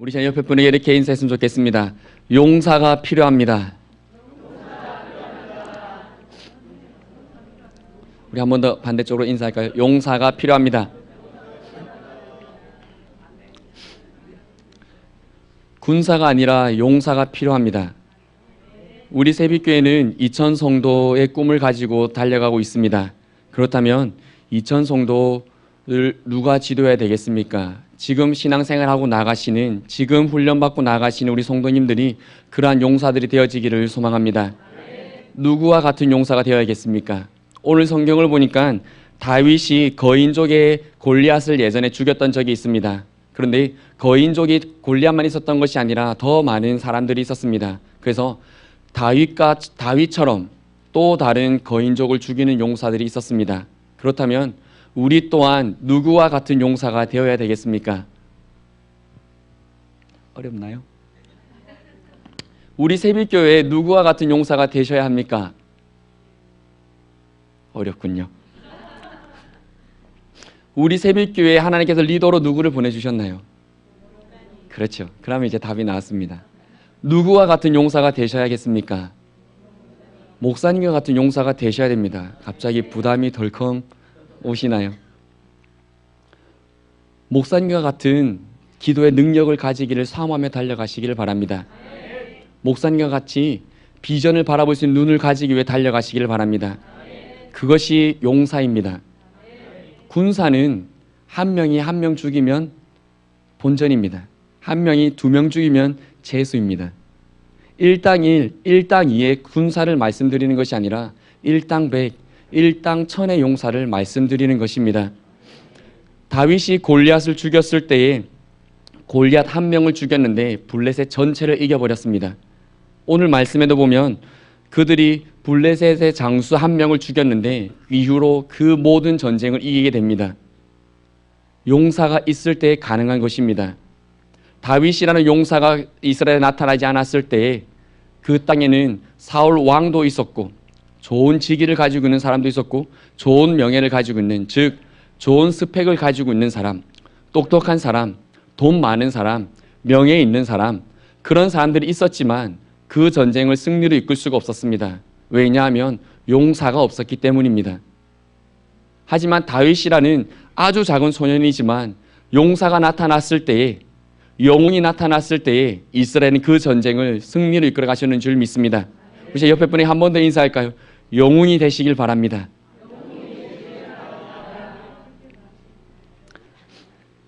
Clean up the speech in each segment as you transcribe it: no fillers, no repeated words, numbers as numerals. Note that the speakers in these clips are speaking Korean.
우리 제 옆에 분에게 이렇게 인사했으면 좋겠습니다. 용사가 필요합니다. 우리 한 번 더 반대쪽으로 인사할까요? 용사가 필요합니다. 군사가 아니라 용사가 필요합니다. 우리 새빛교회는 이천 성도의 꿈을 가지고 달려가고 있습니다. 그렇다면 이천 성도를 누가 지도해야 되겠습니까? 지금 신앙생활하고 나가시는, 지금 훈련받고 나가시는 우리 성도님들이 그러한 용사들이 되어지기를 소망합니다. 누구와 같은 용사가 되어야겠습니까? 오늘 성경을 보니까 다윗이 거인족의 골리앗을 예전에 죽였던 적이 있습니다. 그런데 거인족이 골리앗만 있었던 것이 아니라 더 많은 사람들이 있었습니다. 그래서 다윗처럼 또 다른 거인족을 죽이는 용사들이 있었습니다. 그렇다면 우리 또한 누구와 같은 용사가 되어야 되겠습니까? 어렵나요? 우리 새빛교회에 누구와 같은 용사가 되셔야 합니까? 어렵군요. 우리 새빛교회에 하나님께서 리더로 누구를 보내주셨나요? 그렇죠. 그러면 이제 답이 나왔습니다. 누구와 같은 용사가 되셔야겠습니까? 목사님과 같은 용사가 되셔야 됩니다. 갑자기 부담이 덜컹 오시나요? 목사님과 같은 기도의 능력을 가지기를 사모하며 달려가시기를 바랍니다. 목사님과 같이 비전을 바라볼 수 있는 눈을 가지기 위해 달려가시기를 바랍니다. 그것이 용사입니다. 군사는 한 명이 한 명 죽이면 본전입니다. 한 명이 두 명 죽이면 재수입니다. 1당 1, 1당 2의 군사를 말씀드리는 것이 아니라 1당 100, 1당 1000의 용사를 말씀드리는 것입니다. 다윗이 골리앗을 죽였을 때에 골리앗 한 명을 죽였는데 블레셋 전체를 이겨버렸습니다. 오늘 말씀에도 보면 그들이 블레셋의 장수 한 명을 죽였는데 이후로 그 모든 전쟁을 이기게 됩니다. 용사가 있을 때 가능한 것입니다. 다윗이라는 용사가 이스라엘에 나타나지 않았을 때에 그 땅에는 사울 왕도 있었고 좋은 직위를 가지고 있는 사람도 있었고 좋은 명예를 가지고 있는, 즉 좋은 스펙을 가지고 있는 사람, 똑똑한 사람, 돈 많은 사람, 명예 있는 사람, 그런 사람들이 있었지만 그 전쟁을 승리로 이끌 수가 없었습니다. 왜냐하면 용사가 없었기 때문입니다. 하지만 다윗이라는 아주 작은 소년이지만 용사가 나타났을 때에, 영웅이 나타났을 때에 이스라엘은 그 전쟁을 승리로 이끌어 가셨는 줄 믿습니다. 우리 옆에 분에게 한 번 더 인사할까요? 영웅이 되시길 바랍니다.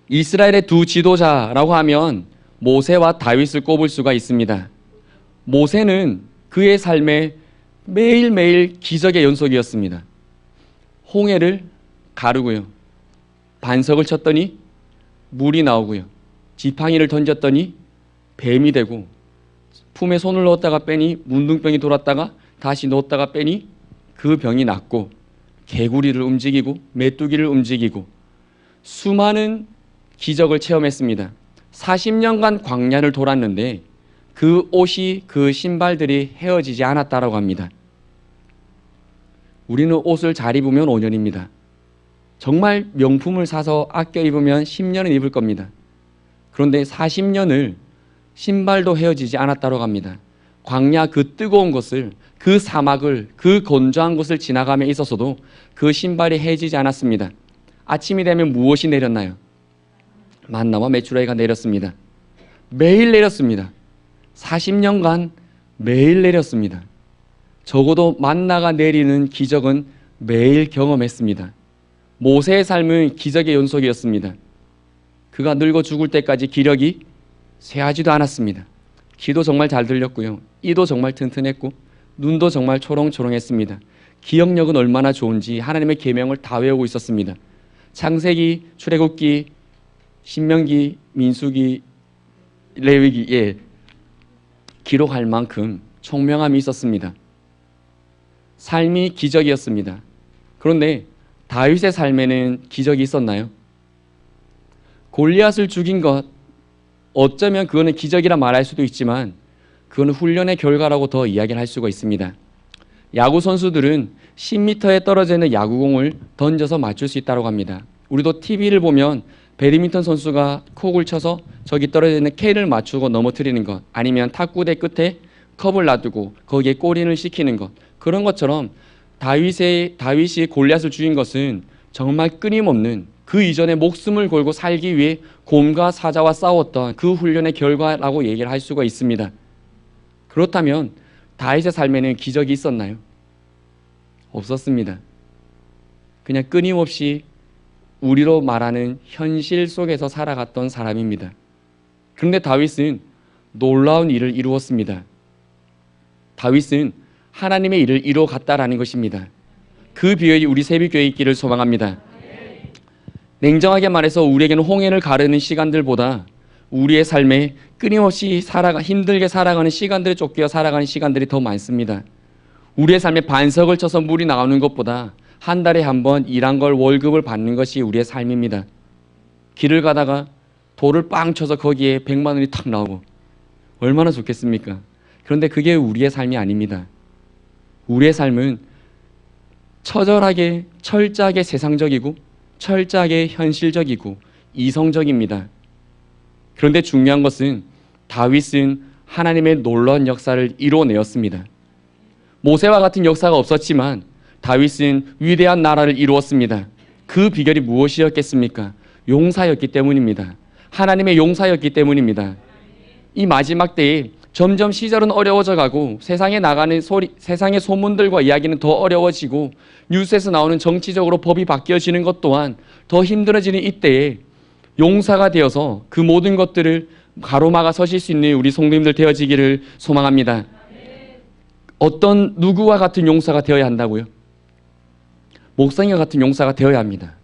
이스라엘의 두 지도자라고 하면 모세와 다윗을 꼽을 수가 있습니다. 모세는 그의 삶에 매일매일 기적의 연속이었습니다. 홍해를 가르고요, 반석을 쳤더니 물이 나오고요, 지팡이를 던졌더니 뱀이 되고, 품에 손을 넣었다가 빼니 문둥병이 돌았다가 다시 넣었다가 빼니 그 병이 낫고, 개구리를 움직이고 메뚜기를 움직이고 수많은 기적을 체험했습니다. 40년간 광야를 돌았는데 그 옷이, 그 신발들이 헤어지지 않았다라고 합니다. 우리는 옷을 잘 입으면 5년입니다. 정말 명품을 사서 아껴 입으면 10년은 입을 겁니다. 그런데 40년을 신발도 헤어지지 않았다고 합니다. 광야 그 뜨거운 것을, 그 사막을, 그 건조한 곳을 지나감에 있어서도 그 신발이 헤어지지 않았습니다. 아침이 되면 무엇이 내렸나요? 만나와 메추라기가 내렸습니다. 매일 내렸습니다. 40년간 매일 내렸습니다. 적어도 만나가 내리는 기적은 매일 경험했습니다. 모세의 삶은 기적의 연속이었습니다. 그가 늙어 죽을 때까지 기력이 쇠하지도 않았습니다. 귀도 정말 잘 들렸고요, 이도 정말 튼튼했고 눈도 정말 초롱초롱했습니다. 기억력은 얼마나 좋은지 하나님의 계명을 다 외우고 있었습니다. 창세기, 출애굽기, 신명기, 민수기, 레위기에 기록할 만큼 총명함이 있었습니다. 삶이 기적이었습니다. 그런데 다윗의 삶에는 기적이 있었나요? 골리앗을 죽인 것, 어쩌면 그거는 기적이라 말할 수도 있지만 그거는 훈련의 결과라고 더 이야기를 할 수가 있습니다. 야구 선수들은 10m에 떨어져 있는 야구공을 던져서 맞출 수 있다고 합니다. 우리도 TV를 보면 배드민턴 선수가 콕을 쳐서 저기 떨어져 있는 캔을 맞추고 넘어뜨리는 것, 아니면 탁구대 끝에 컵을 놔두고 거기에 골인을 시키는 것, 그런 것처럼 다윗이 골리앗을 죽인 것은 정말 끊임없는 그 이전에 목숨을 걸고 살기 위해 곰과 사자와 싸웠던 그 훈련의 결과라고 얘기를 할 수가 있습니다. 그렇다면 다윗의 삶에는 기적이 있었나요? 없었습니다. 그냥 끊임없이 우리로 말하는 현실 속에서 살아갔던 사람입니다. 그런데 다윗은 놀라운 일을 이루었습니다. 다윗은 하나님의 일을 이루어갔다라는 것입니다. 그 비결이 우리 새벽교회에 있기를 소망합니다. 냉정하게 말해서 우리에게는 홍해를 가르는 시간들보다 우리의 삶에 끊임없이 힘들게 살아가는 시간들에 쫓겨 살아가는 시간들이 더 많습니다. 우리의 삶에 반석을 쳐서 물이 나오는 것보다 한 달에 한 번 일한 걸 월급을 받는 것이 우리의 삶입니다. 길을 가다가 돌을 빵 쳐서 거기에 100만 원이 탁 나오고 얼마나 좋겠습니까? 그런데 그게 우리의 삶이 아닙니다. 우리의 삶은 처절하게 철저하게 세상적이고 철저하게 현실적이고 이성적입니다. 그런데 중요한 것은 다윗은 하나님의 놀라운 역사를 이루어내었습니다. 모세와 같은 역사가 없었지만 다윗은 위대한 나라를 이루었습니다. 그 비결이 무엇이었겠습니까? 용사였기 때문입니다. 하나님의 용사였기 때문입니다. 이 마지막 때에 점점 시절은 어려워져 가고 세상에 나가는 세상의 소문들과 이야기는 더 어려워지고 뉴스에서 나오는 정치적으로 법이 바뀌어지는 것 또한 더 힘들어지는 이때에 용사가 되어서 그 모든 것들을 가로막아 서실 수 있는 우리 성도님들 되어지기를 소망합니다. 어떤 누구와 같은 용사가 되어야 한다고요? 목사님과 같은 용사가 되어야 합니다.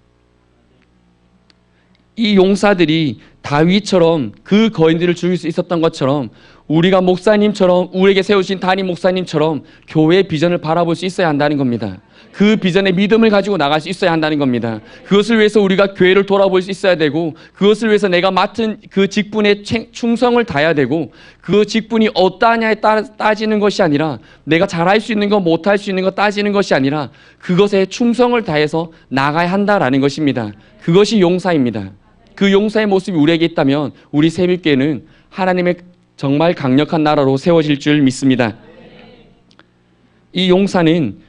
이 용사들이 다윗처럼 그 거인들을 죽일 수 있었던 것처럼 우리가 목사님처럼 우리에게 세우신 담임 목사님처럼 교회의 비전을 바라볼 수 있어야 한다는 겁니다. 그 비전에 믿음을 가지고 나갈 수 있어야 한다는 겁니다. 그것을 위해서 우리가 교회를 돌아볼 수 있어야 되고 그것을 위해서 내가 맡은 그 직분에 충성을 다해야 되고 그 직분이 어떠하냐에 따지는 것이 아니라 내가 잘할 수 있는 거 못할 수 있는 거 따지는 것이 아니라 그것에 충성을 다해서 나가야 한다라는 것입니다. 그것이 용사입니다. 그 용사의 모습이 우리에게 있다면 우리 새벽교회는 하나님의 정말 강력한 나라로 세워질 줄 믿습니다. 이 용사는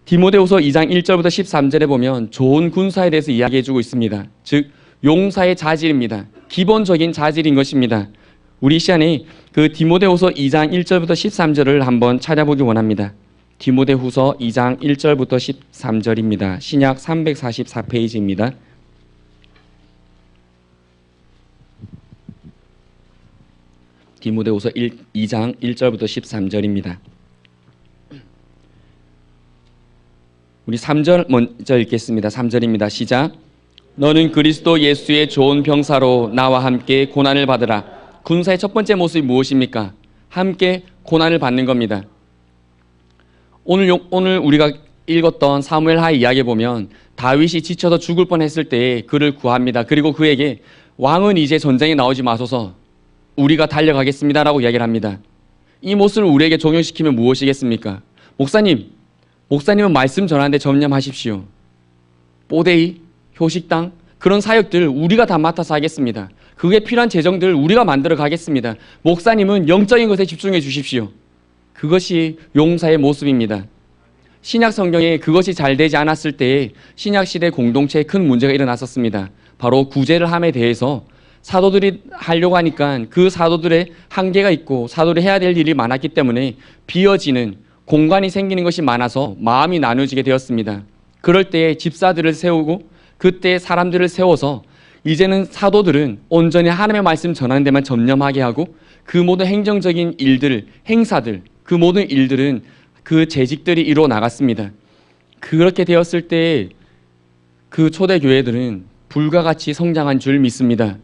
디모데후서 2장 1절부터 13절에 보면 좋은 군사에 대해서 이야기해주고 있습니다. 즉 용사의 자질입니다. 기본적인 자질인 것입니다. 우리 시간에 그 디모데후서 2장 1절부터 13절을 한번 찾아보기 원합니다. 디모데후서 2장 1절부터 13절입니다. 신약 344페이지입니다. 디모데후서 2장 1절부터 13절입니다. 우리 3절 먼저 읽겠습니다. 3절입니다. 시작. 너는 그리스도 예수의 좋은 병사로 나와 함께 고난을 받으라. 군사의 첫 번째 모습이 무엇입니까? 함께 고난을 받는 겁니다. 오늘 우리가 읽었던 사무엘하의 이야기에 보면 다윗이 지쳐서 죽을 뻔했을 때 그를 구합니다. 그리고 그에게 왕은 이제 전쟁에 나오지 마소서 우리가 달려가겠습니다라고 이야기를 합니다. 이 모습을 우리에게 적용시키면 무엇이겠습니까? 목사님은 말씀 전하는데 전념하십시오. 뽀데이, 효식당 그런 사역들 우리가 다 맡아서 하겠습니다. 그게 필요한 재정들 우리가 만들어 가겠습니다. 목사님은 영적인 것에 집중해 주십시오. 그것이 용사의 모습입니다. 신약 성경에 그것이 잘 되지 않았을 때에 신약 시대 공동체에 큰 문제가 일어났었습니다. 바로 구제를 함에 대해서 사도들이 하려고 하니까 그 사도들의 한계가 있고 사도들이 해야 될 일이 많았기 때문에 비어지는 공간이 생기는 것이 많아서 마음이 나누어지게 되었습니다. 그럴 때 집사들을 세우고 그때 사람들을 세워서 이제는 사도들은 온전히 하나님의 말씀 전하는 데만 전념하게 하고 그 모든 행정적인 일들, 행사들, 그 모든 일들은 그 재직들이 이루어 나갔습니다. 그렇게 되었을 때 그 초대교회들은 불과 같이 성장한 줄 믿습니다.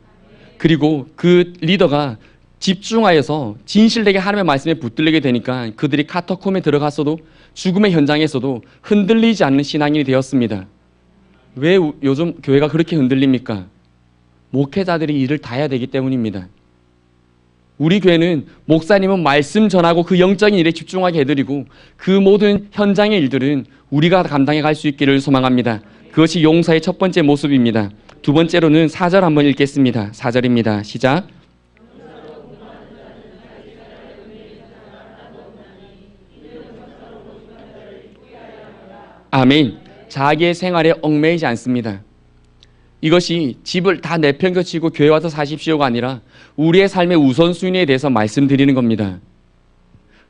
그리고 그 리더가 집중하여서 진실되게 하나님의 말씀에 붙들리게 되니까 그들이 카타콤에 들어갔어도 죽음의 현장에서도 흔들리지 않는 신앙인이 되었습니다. 왜 요즘 교회가 그렇게 흔들립니까? 목회자들이 일을 다 해야 되기 때문입니다. 우리 교회는 목사님은 말씀 전하고 그 영적인 일에 집중하게 해드리고 그 모든 현장의 일들은 우리가 감당해 갈 수 있기를 소망합니다. 그것이 용사의 첫 번째 모습입니다. 두 번째로는 4절 한번 읽겠습니다. 4절입니다. 시작. 아멘. 자기의 생활에 얽매이지 않습니다. 이것이 집을 다 내팽겨치고 교회 와서 사십시오가 아니라 우리의 삶의 우선순위에 대해서 말씀드리는 겁니다.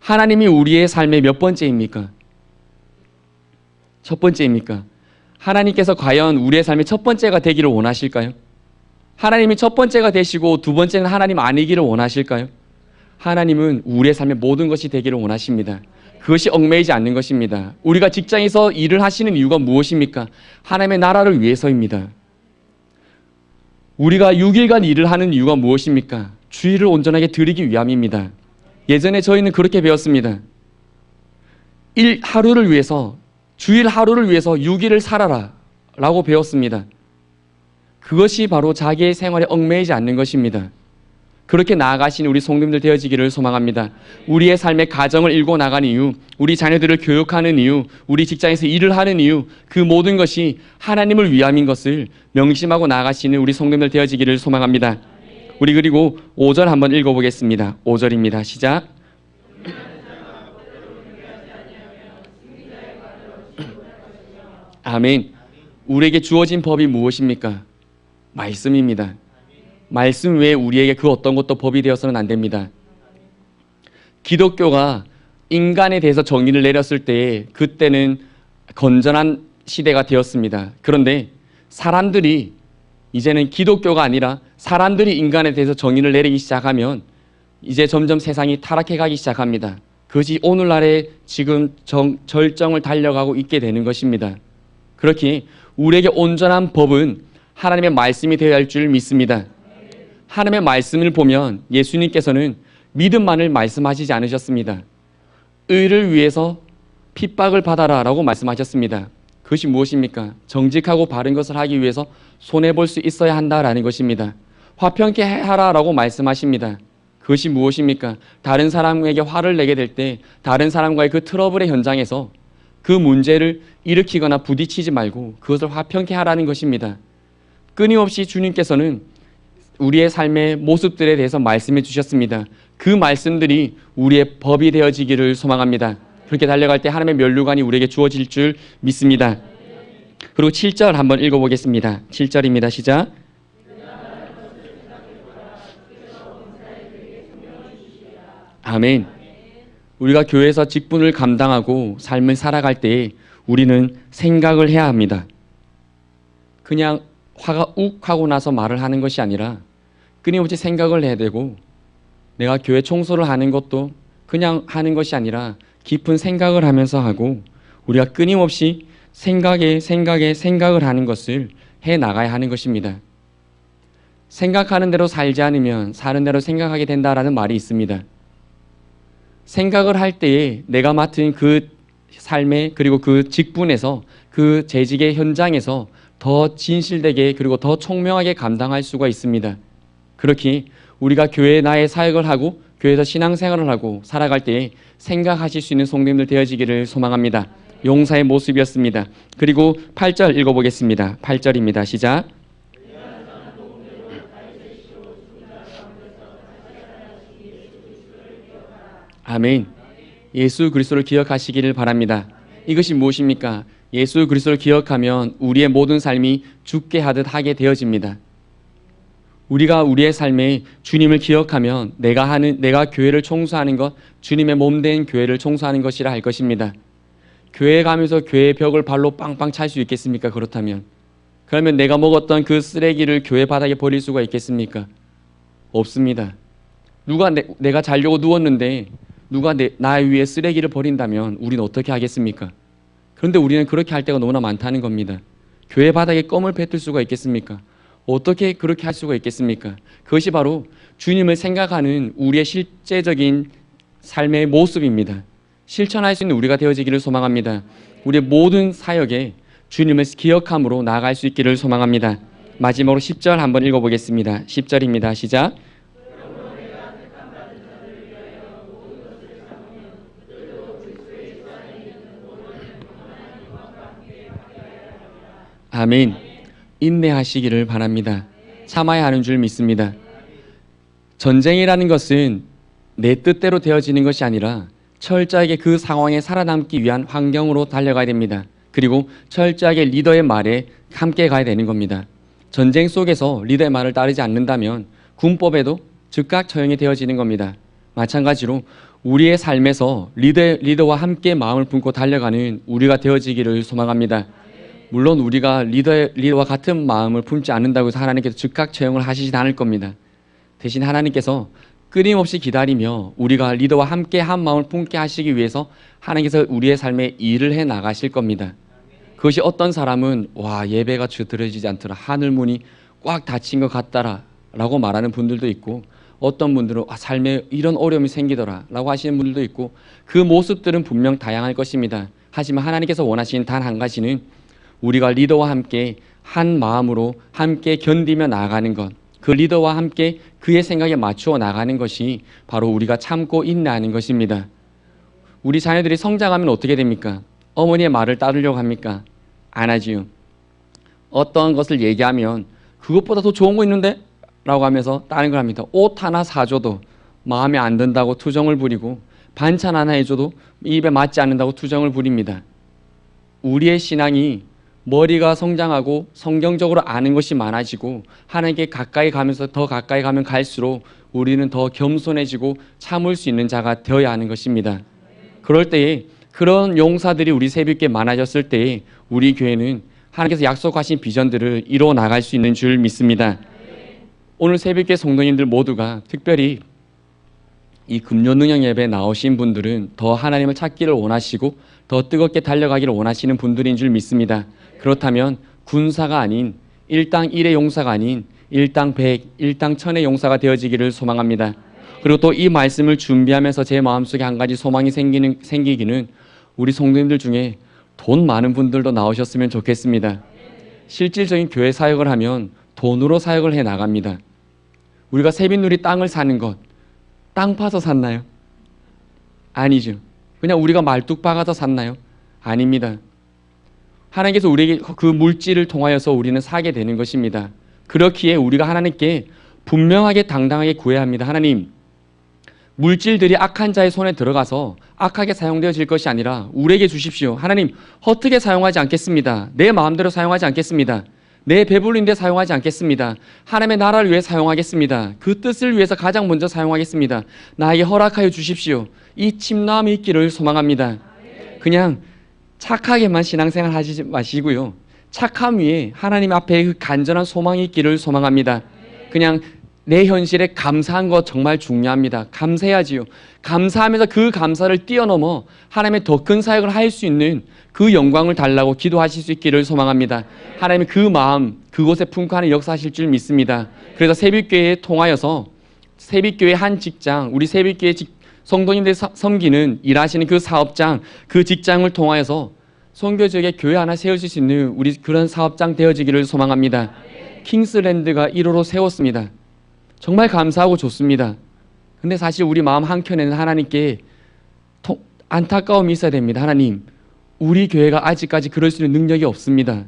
하나님이 우리의 삶의 몇 번째입니까? 첫 번째입니까? 하나님께서 과연 우리의 삶의 첫 번째가 되기를 원하실까요? 하나님이 첫 번째가 되시고 두 번째는 하나님 아니기를 원하실까요? 하나님은 우리의 삶의 모든 것이 되기를 원하십니다. 그것이 얽매이지 않는 것입니다. 우리가 직장에서 일을 하시는 이유가 무엇입니까? 하나님의 나라를 위해서입니다. 우리가 6일간 일을 하는 이유가 무엇입니까? 주일을 온전하게 드리기 위함입니다. 예전에 저희는 그렇게 배웠습니다. 하루를 위해서, 주일 하루를 위해서 6일을 살아라 라고 배웠습니다. 그것이 바로 자기의 생활에 얽매이지 않는 것입니다. 그렇게 나아가신 우리 성도님들 되어지기를 소망합니다. 우리의 삶의 가정을 일궈 나가는 이유, 우리 자녀들을 교육하는 이유, 우리 직장에서 일을 하는 이유, 그 모든 것이 하나님을 위함인 것을 명심하고 나아가시는 우리 성도님들 되어지기를 소망합니다. 우리 그리고 5절 한번 읽어보겠습니다. 5절입니다. 시작. 아멘. 우리에게 주어진 법이 무엇입니까? 말씀입니다. 말씀 외에 우리에게 그 어떤 것도 법이 되어서는 안 됩니다. 기독교가 인간에 대해서 정의를 내렸을 때 그때는 건전한 시대가 되었습니다. 그런데 사람들이 이제는 기독교가 아니라 사람들이 인간에 대해서 정의를 내리기 시작하면 이제 점점 세상이 타락해 가기 시작합니다. 그것이 오늘날에 지금 절정을 달려가고 있게 되는 것입니다. 그렇게 우리에게 온전한 법은 하나님의 말씀이 되어야 할 줄 믿습니다. 하나님의 말씀을 보면 예수님께서는 믿음만을 말씀하시지 않으셨습니다. 의를 위해서 핍박을 받아라 라고 말씀하셨습니다. 그것이 무엇입니까? 정직하고 바른 것을 하기 위해서 손해볼 수 있어야 한다라는 것입니다. 화평케 하라 라고 말씀하십니다. 그것이 무엇입니까? 다른 사람에게 화를 내게 될 때 다른 사람과의 그 트러블의 현장에서 그 문제를 일으키거나 부딪히지 말고 그것을 화평케 하라는 것입니다. 끊임없이 주님께서는 우리의 삶의 모습들에 대해서 말씀해 주셨습니다. 그 말씀들이 우리의 법이 되어지기를 소망합니다. 그렇게 달려갈 때 하나님의 면류관이 우리에게 주어질 줄 믿습니다. 그리고 7절 한번 읽어보겠습니다. 7절입니다. 시작. 아멘. 우리가 교회에서 직분을 감당하고 삶을 살아갈 때 우리는 생각을 해야 합니다. 그냥 화가 욱 하고 나서 말을 하는 것이 아니라 끊임없이 생각을 해야 되고, 내가 교회 청소를 하는 것도 그냥 하는 것이 아니라 깊은 생각을 하면서 하고, 우리가 끊임없이 생각을 하는 것을 해 나가야 하는 것입니다. 생각하는 대로 살지 않으면 사는 대로 생각하게 된다라는 말이 있습니다. 생각을 할 때에 내가 맡은 그 삶에, 그리고 그 직분에서, 그 재직의 현장에서 더 진실되게 그리고 더 총명하게 감당할 수가 있습니다. 그렇게 우리가 교회에 나의 사역을 하고 교회에서 신앙생활을 하고 살아갈 때에 생각하실 수 있는 성도님들 되어지기를 소망합니다. 용사의 모습이었습니다. 그리고 8절 읽어보겠습니다. 8절입니다. 시작. 아멘. 예수 그리스도를 기억하시기를 바랍니다. 이것이 무엇입니까? 예수 그리스도를 기억하면 우리의 모든 삶이 죽게 하듯 하게 되어집니다. 우리가 우리의 삶에 주님을 기억하면 내가 교회를 청소하는 것, 주님의 몸된 교회를 청소하는 것이라 할 것입니다. 교회에 가면서 교회의 벽을 발로 빵빵 찰 수 있겠습니까? 그렇다면 그러면 내가 먹었던 그 쓰레기를 교회 바닥에 버릴 수가 있겠습니까? 없습니다. 누가 내가 자려고 누웠는데 누가 나 위에 쓰레기를 버린다면 우리는 어떻게 하겠습니까? 그런데 우리는 그렇게 할 때가 너무나 많다는 겁니다. 교회 바닥에 껌을 뱉을 수가 있겠습니까? 어떻게 그렇게 할 수가 있겠습니까? 그것이 바로 주님을 생각하는 우리의 실제적인 삶의 모습입니다. 실천할 수 있는 우리가 되어지기를 소망합니다. 우리의 모든 사역에 주님을 기억함으로 나아갈 수 있기를 소망합니다. 마지막으로 10절 한번 읽어보겠습니다. 10절입니다. 시작. 아멘. 인내하시기를 바랍니다. 참아야 하는 줄 믿습니다. 전쟁이라는 것은 내 뜻대로 되어지는 것이 아니라 철저하게 그 상황에 살아남기 위한 환경으로 달려가야 됩니다. 그리고 철저하게 리더의 말에 함께 가야 되는 겁니다. 전쟁 속에서 리더의 말을 따르지 않는다면 군법에도 즉각 처형이 되어지는 겁니다. 마찬가지로 우리의 삶에서 리더와 함께 마음을 품고 달려가는 우리가 되어지기를 소망합니다. 물론 우리가 리더와 같은 마음을 품지 않는다고 해서 하나님께서 즉각 처형을 하시진 않을 겁니다. 대신 하나님께서 끊임없이 기다리며 우리가 리더와 함께 한 마음을 품게 하시기 위해서 하나님께서 우리의 삶에 일을 해 나가실 겁니다. 그것이 어떤 사람은 예배가 들어지지 않더라, 하늘문이 꽉 닫힌 것 같더라 라고 말하는 분들도 있고, 어떤 분들은 삶에 이런 어려움이 생기더라 라고 하시는 분들도 있고, 그 모습들은 분명 다양할 것입니다. 하지만 하나님께서 원하시는 단 한 가지는 우리가 리더와 함께 한 마음으로 함께 견디며 나아가는 것, 그 리더와 함께 그의 생각에 맞추어 나가는 것이 바로 우리가 참고 인내하는 것입니다. 우리 자녀들이 성장하면 어떻게 됩니까? 어머니의 말을 따르려고 합니까? 안 하지요. 어떤 것을 얘기하면 그것보다 더 좋은 거 있는데? 라고 하면서 다른 걸 합니다. 옷 하나 사줘도 마음에 안 든다고 투정을 부리고, 반찬 하나 해줘도 입에 맞지 않는다고 투정을 부립니다. 우리의 신앙이 머리가 성장하고 성경적으로 아는 것이 많아지고 하나님께 가까이 가면서 더 가까이 가면 갈수록 우리는 더 겸손해지고 참을 수 있는 자가 되어야 하는 것입니다. 그럴 때에 그런 용사들이 우리 새벽에 많아졌을 때에 우리 교회는 하나님께서 약속하신 비전들을 이루어 나갈 수 있는 줄 믿습니다. 오늘 새벽에 성도님들 모두가 특별히 이 금요능력 예배에 나오신 분들은 더 하나님을 찾기를 원하시고 더 뜨겁게 달려가기를 원하시는 분들인 줄 믿습니다. 그렇다면 군사가 아닌 일당 1의 용사가 아닌 일당 100, 일당 1000의 용사가 되어지기를 소망합니다. 그리고 또 이 말씀을 준비하면서 제 마음속에 한 가지 소망이 생기기는 우리 성도님들 중에 돈 많은 분들도 나오셨으면 좋겠습니다. 실질적인 교회 사역을 하면 돈으로 사역을 해 나갑니다. 우리가 세빛누리 땅을 사는 것, 땅 파서 샀나요? 아니죠. 그냥 우리가 말뚝 박아서 샀나요? 아닙니다. 하나님께서 우리에게 그 물질을 통하여서 우리는 사게 되는 것입니다. 그렇기에 우리가 하나님께 분명하게 당당하게 구해야 합니다. 하나님, 물질들이 악한 자의 손에 들어가서 악하게 사용되어질 것이 아니라 우리에게 주십시오. 하나님, 헛되게 사용하지 않겠습니다. 내 마음대로 사용하지 않겠습니다. 내 배불린데 사용하지 않겠습니다. 하나님의 나라를 위해 사용하겠습니다. 그 뜻을 위해서 가장 먼저 사용하겠습니다. 나에게 허락하여 주십시오. 이 침노함이 있기를 소망합니다. 그냥 착하게만 신앙생활 하지 마시고요, 착함 위에 하나님 앞에 그 간절한 소망이 있기를 소망합니다. 그냥 내 현실에 감사한 것 정말 중요합니다. 감사해야지요. 감사하면서 그 감사를 뛰어넘어 하나님의 더 큰 사역을 할 수 있는 그 영광을 달라고 기도하실 수 있기를 소망합니다. 하나님의 그 마음 그곳에 품고 하는 역사하실 줄 믿습니다. 그래서 새벽교회에 통하여서 새벽교회 한 직장, 우리 새벽교회 성도님들 섬기는 일하시는 그 사업장, 그 직장을 통하여서 선교 지역에 교회 하나 세우실 수 있는 우리 그런 사업장 되어지기를 소망합니다. 킹스랜드가 1호로 세웠습니다. 정말 감사하고 좋습니다. 근데 사실 우리 마음 한켠에는 하나님께 안타까움이 있어야 됩니다. 하나님, 우리 교회가 아직까지 그럴 수 있는 능력이 없습니다.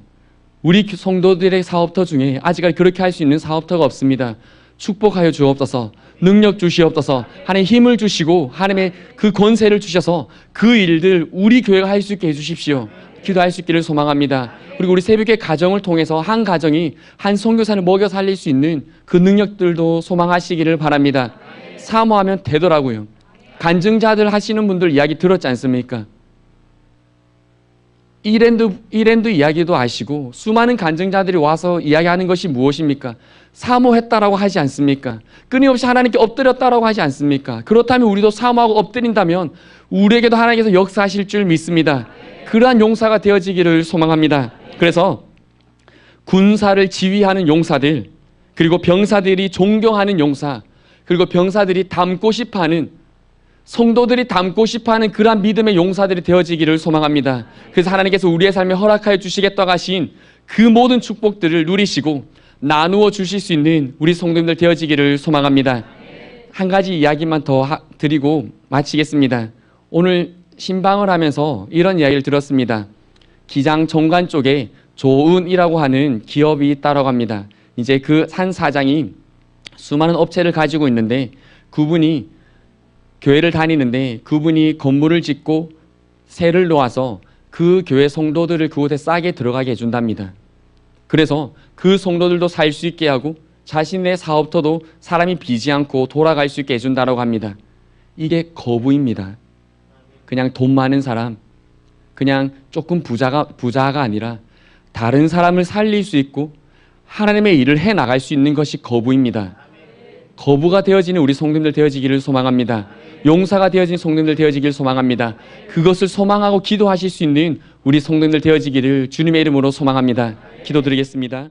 우리 성도들의 사업터 중에 아직까지 그렇게 할 수 있는 사업터가 없습니다. 축복하여 주옵소서. 능력 주시옵소서. 하나님 힘을 주시고 하나님의 그 권세를 주셔서 그 일들 우리 교회가 할 수 있게 해주십시오. 기도할 수 있기를 소망합니다. 그리고 우리 새벽의 가정을 통해서 한 가정이 한 선교사를 먹여 살릴 수 있는 그 능력들도 소망하시기를 바랍니다. 사모하면 되더라고요. 간증자들 하시는 분들 이야기 들었지 않습니까? 이랜드 이야기도 아시고 수많은 간증자들이 와서 이야기하는 것이 무엇입니까? 사모했다라고 하지 않습니까? 끊임없이 하나님께 엎드렸다라고 하지 않습니까? 그렇다면 우리도 사모하고 엎드린다면 우리에게도 하나님께서 역사하실 줄 믿습니다. 그러한 용사가 되어지기를 소망합니다. 그래서 군사를 지휘하는 용사들, 그리고 병사들이 존경하는 용사, 그리고 병사들이 닮고 싶어하는, 성도들이 닮고 싶어하는 그러한 믿음의 용사들이 되어지기를 소망합니다. 그래서 하나님께서 우리의 삶에 허락하여 주시겠다고 하신 그 모든 축복들을 누리시고 나누어 주실 수 있는 우리 성도님들 되어지기를 소망합니다. 한 가지 이야기만 더 드리고 마치겠습니다. 오늘 신방을 하면서 이런 이야기를 들었습니다. 기장 정관 쪽에 조은이라고 하는 기업이 있다고 합니다. 이제 그 한 사장이 수많은 업체를 가지고 있는데 그분이 교회를 다니는데 그분이 건물을 짓고 세를 놓아서 그 교회 성도들을 그곳에 싸게 들어가게 해준답니다. 그래서 그 성도들도 살 수 있게 하고 자신의 사업터도 사람이 비지 않고 돌아갈 수 있게 해준다고 합니다. 이게 거부입니다. 그냥 돈 많은 사람, 그냥 조금 부자가 아니라 다른 사람을 살릴 수 있고 하나님의 일을 해 나갈 수 있는 것이 거부입니다. 거부가 되어지는 우리 성도님들 되어지기를 소망합니다. 용사가 되어진 성도님들 되어지기를 소망합니다. 그것을 소망하고 기도하실 수 있는 우리 성도님들 되어지기를 주님의 이름으로 소망합니다. 기도드리겠습니다.